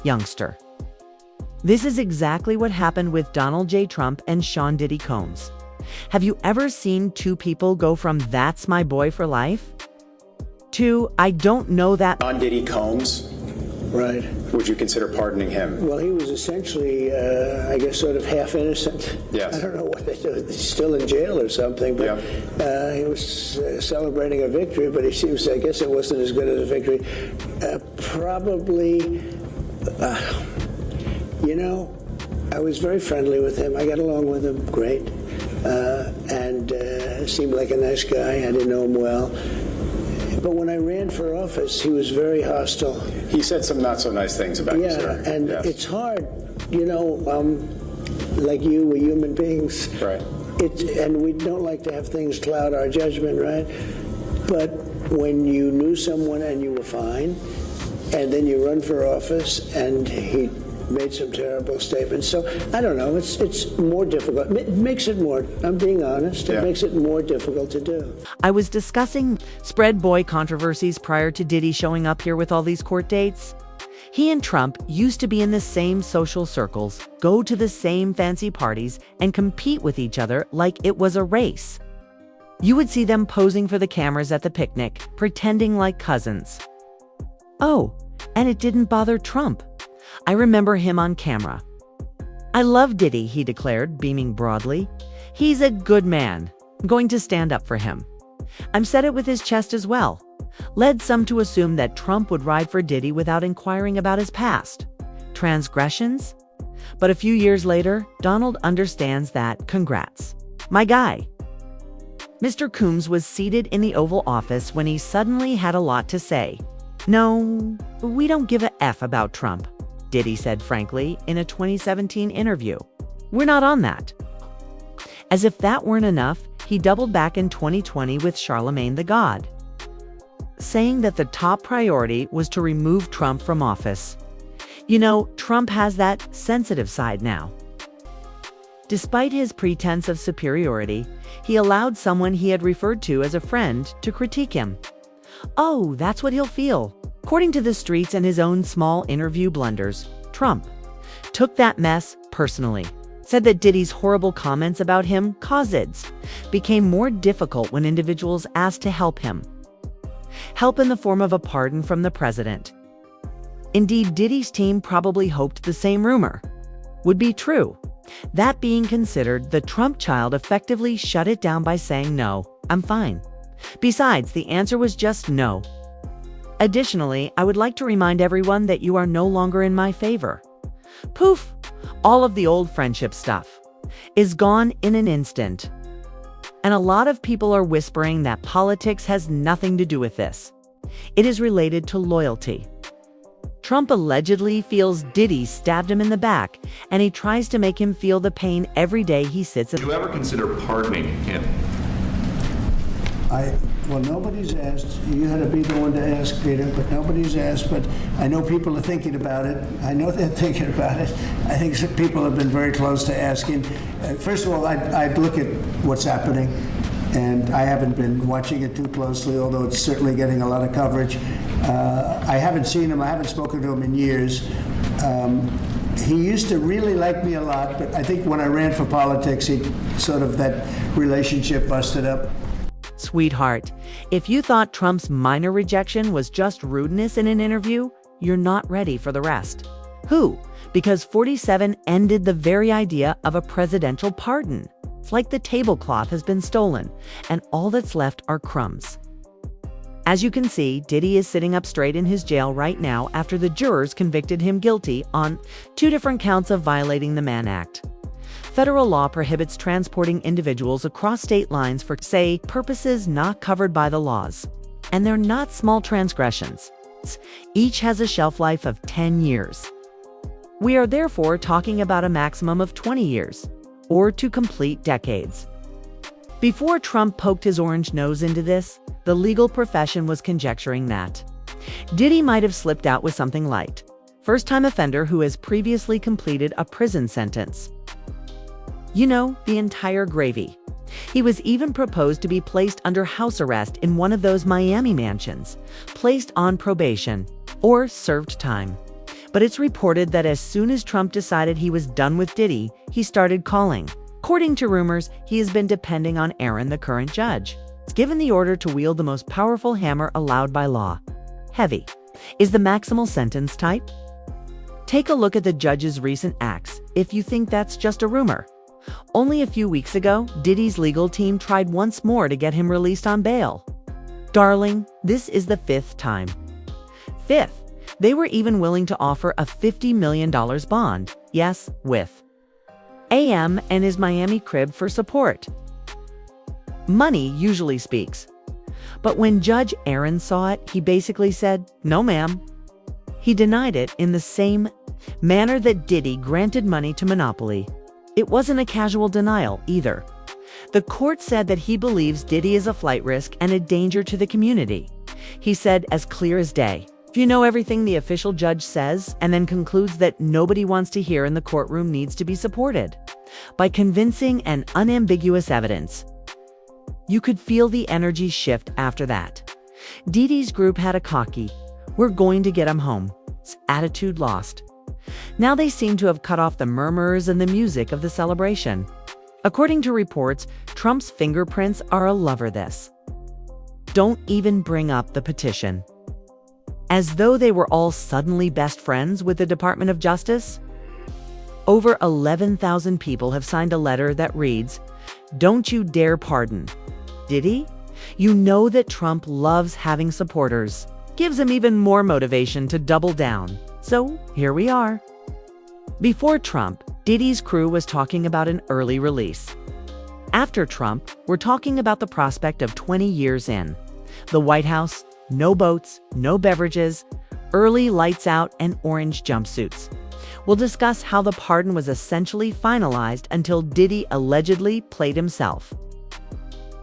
youngster. This is exactly what happened with Donald J. Trump and Sean Diddy Combs. Have you ever seen two people go from "that's my boy for life" to "I don't know that"? On Diddy Combs, Right. would you consider pardoning him? Well, he was essentially, I guess, sort of half innocent. Yes. I don't know what they do. He's still in jail or something, but he was celebrating a victory, but he seems, I guess it wasn't as good as a victory. Probably, I was very friendly with him. I got along with him great, and seemed like a nice guy. I didn't know him well. But when I ran for office, he was very hostile. He said some not so nice things about you, sir. And it's hard, like you, we're human beings. Right. And we don't like to have things cloud our judgment, right? But when you knew someone and you were fine, and then you run for office and he made some terrible statements. So I don't know. It's more difficult. It makes it more. I'm being honest. It makes it more difficult to do. I was discussing spread boy controversies prior to Diddy showing up here with all these court dates. He and Trump used to be in the same social circles, go to the same fancy parties, and compete with each other like it was a race. You would see them posing for the cameras at the picnic, pretending like cousins. Oh, and it didn't bother Trump. I remember him on camera. "I love Diddy," he declared, beaming broadly. "He's a good man. I'm going to stand up for him." I'm said it with his chest as well. Led some to assume that Trump would ride for Diddy without inquiring about his past. Transgressions? But a few years later, Donald understands that. Congrats. My guy. Mr. Combs was seated in the Oval Office when he suddenly had a lot to say. "No, we don't give a F about Trump," Diddy said frankly in a 2017 interview. "We're not on that." As if that weren't enough, he doubled back in 2020 with Charlemagne the God, saying that the top priority was to remove Trump from office. Trump has that sensitive side now. Despite his pretense of superiority, he allowed someone he had referred to as a friend to critique him. Oh, that's what he'll feel. According to the streets and his own small interview blunders, Trump took that mess personally, said that Diddy's horrible comments about him, causids, became more difficult when individuals asked to help him. Help in the form of a pardon from the president. Indeed, Diddy's team probably hoped the same rumor would be true. That being considered, the Trump child effectively shut it down by saying, "No, I'm fine." Besides, the answer was just no. Additionally, I would like to remind everyone that you are no longer in my favor. Poof! All of the old friendship stuff is gone in an instant. And a lot of people are whispering that politics has nothing to do with this. It is related to loyalty. Trump allegedly feels Diddy stabbed him in the back, and he tries to make him feel the pain every day he sits in. Did you ever consider pardoning him? Well, nobody's asked. You had to be the one to ask, Peter, but nobody's asked. But I know people are thinking about it. I know they're thinking about it. I think some people have been very close to asking. First of all, I'd look at what's happening, and I haven't been watching it too closely, although it's certainly getting a lot of coverage. I haven't seen him. I haven't spoken to him in years. He used to really like me a lot, but I think when I ran for politics, that relationship busted up. Sweetheart, if you thought Trump's minor rejection was just rudeness in an interview, you're not ready for the rest. Who? Because 47 ended the very idea of a presidential pardon. It's like the tablecloth has been stolen, and all that's left are crumbs. As you can see, Diddy is sitting up straight in his jail right now after the jurors convicted him guilty on 2 different counts of violating the Mann Act. Federal law prohibits transporting individuals across state lines for, say, purposes not covered by the laws. And they're not small transgressions. Each has a shelf life of 10 years. We are therefore talking about a maximum of 20 years, or 2 complete decades. Before Trump poked his orange nose into this, the legal profession was conjecturing that Diddy might have slipped out with something light. First-time offender who has previously completed a prison sentence. The entire gravy. He was even proposed to be placed under house arrest in one of those Miami mansions, placed on probation, or served time. But it's reported that as soon as Trump decided he was done with Diddy, he started calling. According to rumors, he has been depending on Aaron, the current judge. He's given the order to wield the most powerful hammer allowed by law. Heavy is the maximal sentence type. Take a look at the judge's recent acts if you think that's just a rumor. Only a few weeks ago, Diddy's legal team tried once more to get him released on bail. Darling, this is the fifth time. Fifth, they were even willing to offer a $50 million bond, yes, with AM and his Miami crib for support. Money usually speaks. But when Judge Aaron saw it, he basically said, "No, ma'am." He denied it in the same manner that Diddy granted money to Monopoly. It wasn't a casual denial either. The court said that he believes Diddy is a flight risk and a danger to the community. He said as clear as day, "If you know everything the official judge says," and then concludes that nobody wants to hear in the courtroom needs to be supported by convincing and unambiguous evidence. You could feel the energy shift after that. Diddy's group had a cocky, "We're going to get him home" attitude lost. Now they seem to have cut off the murmurs and the music of the celebration. According to reports, Trump's fingerprints are all over this. Don't even bring up the petition. As though they were all suddenly best friends with the Department of Justice. Over 11,000 people have signed a letter that reads, "Don't you dare pardon Diddy." You know that Trump loves having supporters. Gives him even more motivation to double down. So here we are. Before Trump, Diddy's crew was talking about an early release. After Trump, we're talking about the prospect of 20 years in. The White House, no boats, no beverages, early lights out, and orange jumpsuits. We'll discuss how the pardon was essentially finalized until Diddy allegedly played himself.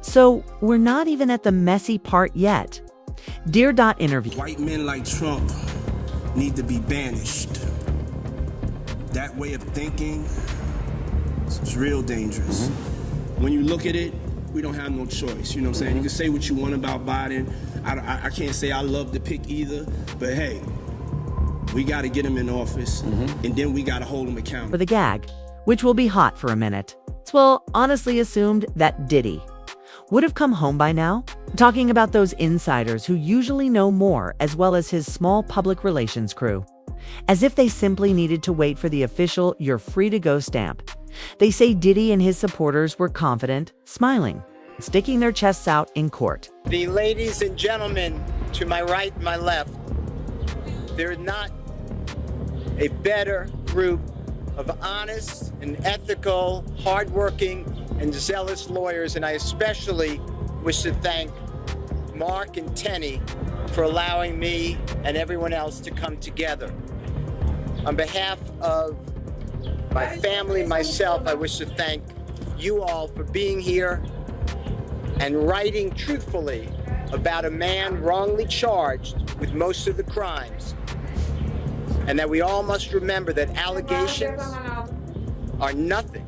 So we're not even at the messy part yet. Dear Interview. White men like Trump need to be banished. That way of thinking is real dangerous. When you look at it, we don't have no choice. You know what I'm saying? You can say what you want about Biden. I can't say I love the pick either, but hey, we got to get him in office, and then we got to hold him accountable. For the gag, which will be hot for a minute. Well, honestly assumed that Diddy would have come home by now, talking about those insiders who usually know more, as well as his small public relations crew. As if they simply needed to wait for the official "you're free to go" stamp. They say Diddy and his supporters were confident, smiling, sticking their chests out in court. The ladies and gentlemen to my right and my left, there's not a better group of honest and ethical, hardworking and zealous lawyers, and I especially wish to thank Mark and Tenny for allowing me and everyone else to come together. On behalf of my family, myself, I wish to thank you all for being here and writing truthfully about a man wrongly charged with most of the crimes. And that we all must remember that allegations are nothing.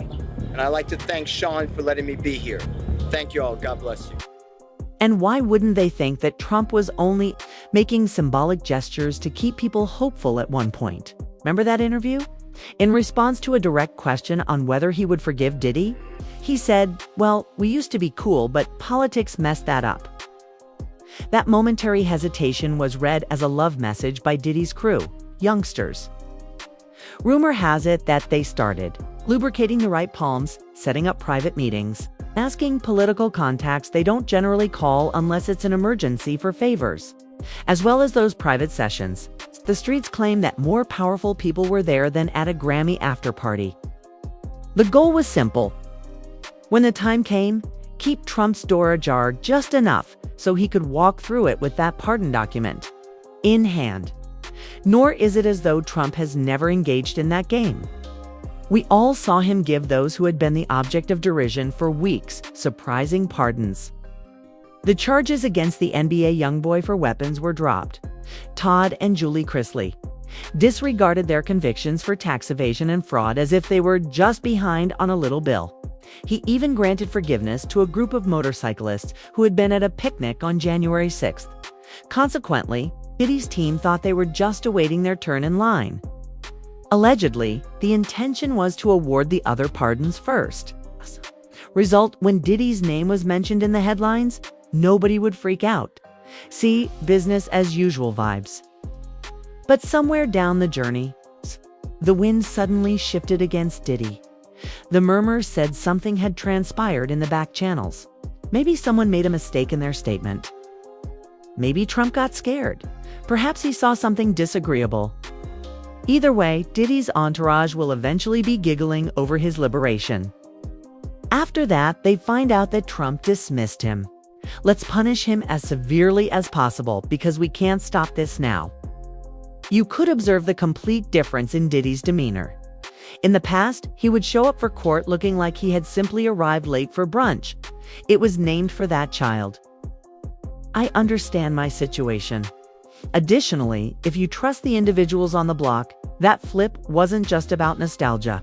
And I'd like to thank Sean for letting me be here. Thank you all. God bless you. And why wouldn't they think that Trump was only making symbolic gestures to keep people hopeful at one point? Remember that interview? In response to a direct question on whether he would forgive Diddy, he said, "Well, we used to be cool, but politics messed that up." That momentary hesitation was read as a love message by Diddy's crew, youngsters. Rumor has it that they started lubricating the right palms, setting up private meetings, asking political contacts they don't generally call unless it's an emergency for favors. As well as those private sessions, the streets claim that more powerful people were there than at a Grammy after-party. The goal was simple. When the time came, keep Trump's door ajar just enough so he could walk through it with that pardon document in hand. Nor is it as though Trump has never engaged in that game. We all saw him give those who had been the object of derision for weeks surprising pardons. The charges against the NBA youngboy for weapons were dropped. Todd and Julie Chrisley disregarded their convictions for tax evasion and fraud as if they were just behind on a little bill. He even granted forgiveness to a group of motorcyclists who had been at a picnic on January 6th. Consequently, Diddy's team thought they were just awaiting their turn in line. Allegedly, the intention was to award the other pardons first. Result, when Diddy's name was mentioned in the headlines, nobody would freak out. See, business as usual vibes. But somewhere down the journey, the wind suddenly shifted against Diddy. The murmurs said something had transpired in the back channels. Maybe someone made a mistake in their statement. Maybe Trump got scared. Perhaps he saw something disagreeable. Either way, Diddy's entourage will eventually be giggling over his liberation. After that, they find out that Trump dismissed him. Let's punish him as severely as possible because we can't stop this now. You could observe the complete difference in Diddy's demeanor. In the past, he would show up for court looking like he had simply arrived late for brunch. It was named for that child. I understand my situation. Additionally, if you trust the individuals on the block, that flip wasn't just about nostalgia.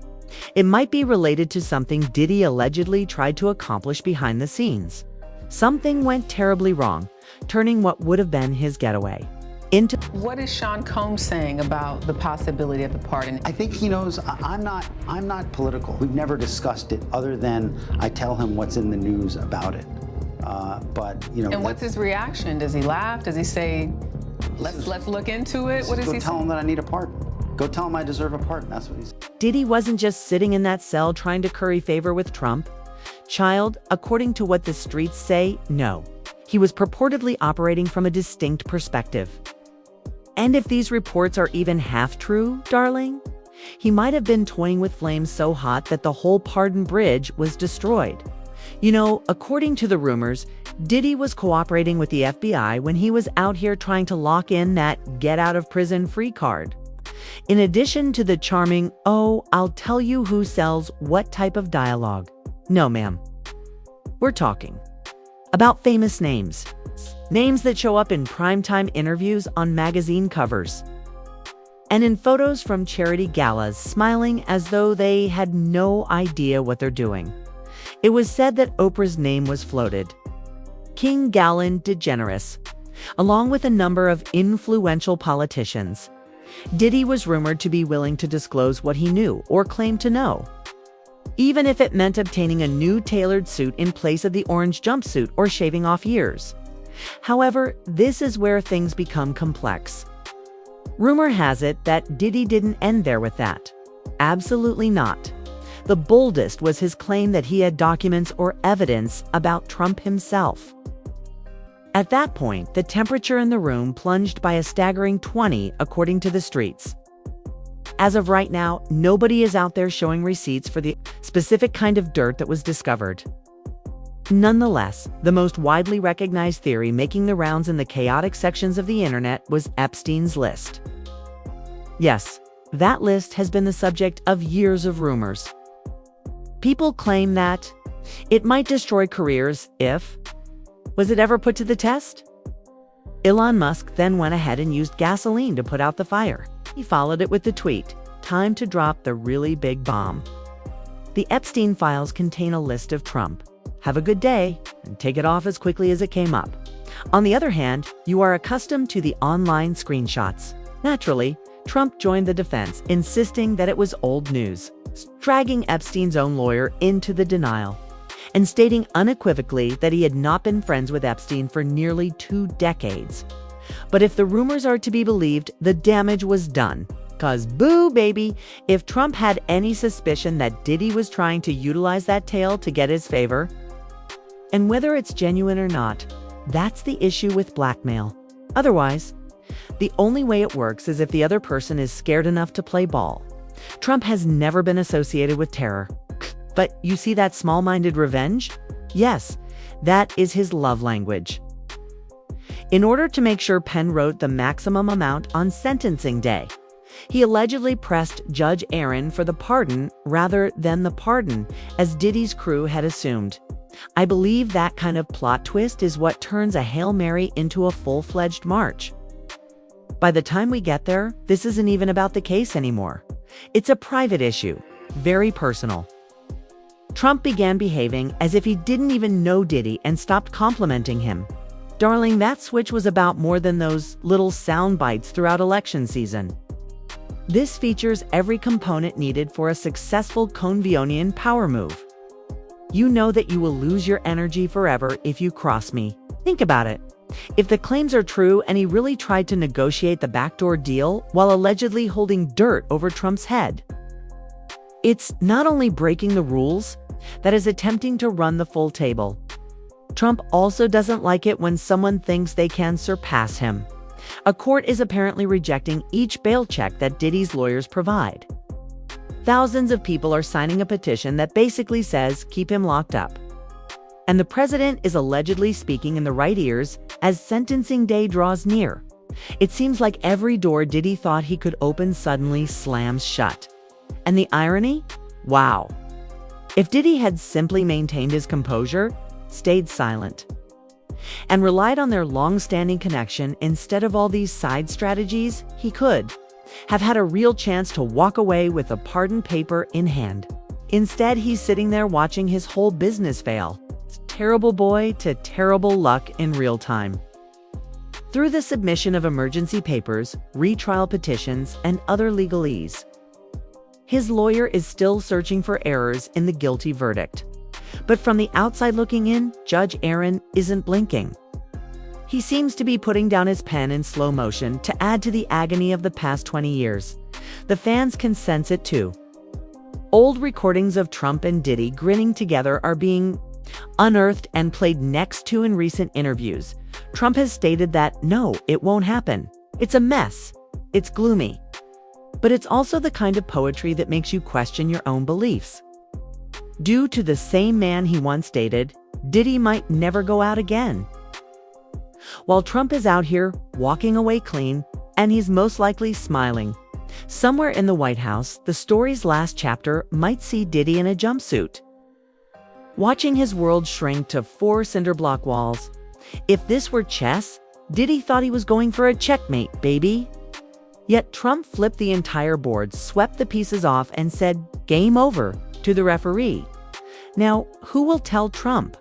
It might be related to something Diddy allegedly tried to accomplish behind the scenes. Something went terribly wrong, turning what would have been his getaway into... What is Sean Combs saying about the possibility of the pardon? I think he knows I'm not political. We've never discussed it other than I tell him what's in the news about it. But you know. And what's his reaction? Does he laugh? Does he say, let's look into it? What does he say? Go tell him that I need a pardon. Go tell him I deserve a pardon. That's what he's. Diddy wasn't just sitting in that cell trying to curry favor with Trump. Child, according to what the streets say, no. He was purportedly operating from a distinct perspective. And if these reports are even half true, darling, he might have been toying with flames so hot that the whole pardon bridge was destroyed. You know, according to the rumors, Diddy was cooperating with the FBI when he was out here trying to lock in that get-out-of-prison-free card. In addition to the charming, "Oh, I'll tell you who sells what" type of dialogue. No, ma'am. We're talking about famous names. Names that show up in primetime interviews on magazine covers. And in photos from charity galas, smiling as though they had no idea what they're doing. It was said that Oprah's name was floated. King Ellen DeGeneres, along with a number of influential politicians. Diddy was rumored to be willing to disclose what he knew or claimed to know, even if it meant obtaining a new tailored suit in place of the orange jumpsuit or shaving off ears. However, this is where things become complex. Rumor has it that Diddy didn't end there with that. Absolutely not. The boldest was his claim that he had documents or evidence about Trump himself. At that point, the temperature in the room plunged by a staggering 20, according to the streets. As of right now, nobody is out there showing receipts for the specific kind of dirt that was discovered. Nonetheless, the most widely recognized theory making the rounds in the chaotic sections of the internet was Epstein's list. Yes, that list has been the subject of years of rumors. People claim that it might destroy careers if... Was it ever put to the test? Elon Musk then went ahead and used gasoline to put out the fire. He followed it with the tweet, "Time to drop the really big bomb." The Epstein files contain a list of Trump. Have a good day, and take it off as quickly as it came up. On the other hand, you are accustomed to the online screenshots. Naturally, Trump joined the defense, insisting that it was old news, dragging Epstein's own lawyer into the denial, and stating unequivocally that he had not been friends with Epstein for nearly 2 decades. But if the rumors are to be believed, the damage was done. 'Cause boo, baby, if Trump had any suspicion that Diddy was trying to utilize that tale to get his favor, and whether it's genuine or not, that's the issue with blackmail. Otherwise, the only way it works is if the other person is scared enough to play ball. Trump has never been associated with terror. But you see that small-minded revenge? Yes, that is his love language. In order to make sure Penn wrote the maximum amount on sentencing day, he allegedly pressed Judge Aaron for the pardon rather than the pardon, as Diddy's crew had assumed. I believe that kind of plot twist is what turns a Hail Mary into a full-fledged march. By the time we get there, this isn't even about the case anymore. It's a private issue, very personal. Trump began behaving as if he didn't even know Diddy and stopped complimenting him. Darling, that switch was about more than those little sound bites throughout election season. This features every component needed for a successful Convionian power move. You know that you will lose your energy forever if you cross me. Think about it. If the claims are true and he really tried to negotiate the backdoor deal while allegedly holding dirt over Trump's head, it's not only breaking the rules, that is attempting to run the full table. Trump also doesn't like it when someone thinks they can surpass him. A court is apparently rejecting each bail check that Diddy's lawyers provide. Thousands of people are signing a petition that basically says keep him locked up. And the president is allegedly speaking in the right ears as sentencing day draws near. It seems like every door Diddy thought he could open suddenly slams shut. And the irony? Wow. If Diddy had simply maintained his composure, stayed silent, and relied on their long-standing connection instead of all these side strategies, he could have had a real chance to walk away with a pardon paper in hand. Instead, he's sitting there watching his whole business fail. Terrible boy to terrible luck in real time. Through the submission of emergency papers, retrial petitions, and other legalese, his lawyer is still searching for errors in the guilty verdict. But from the outside looking in, Judge Aaron isn't blinking. He seems to be putting down his pen in slow motion to add to the agony of the past 20 years. The fans can sense it too. Old recordings of Trump and Diddy grinning together are being unearthed and played next to in recent interviews. Trump has stated that, no, it won't happen. It's a mess. It's gloomy. But it's also the kind of poetry that makes you question your own beliefs. Due to the same man he once dated, Diddy might never go out again. While Trump is out here walking away clean, and he's most likely smiling, somewhere in the White House, the story's last chapter might see Diddy in a jumpsuit, watching his world shrink to 4 cinder block walls. If this were chess, Diddy thought he was going for a checkmate, baby. Yet Trump flipped the entire board, swept the pieces off, and said, "Game over," to the referee. Now, who will tell Trump?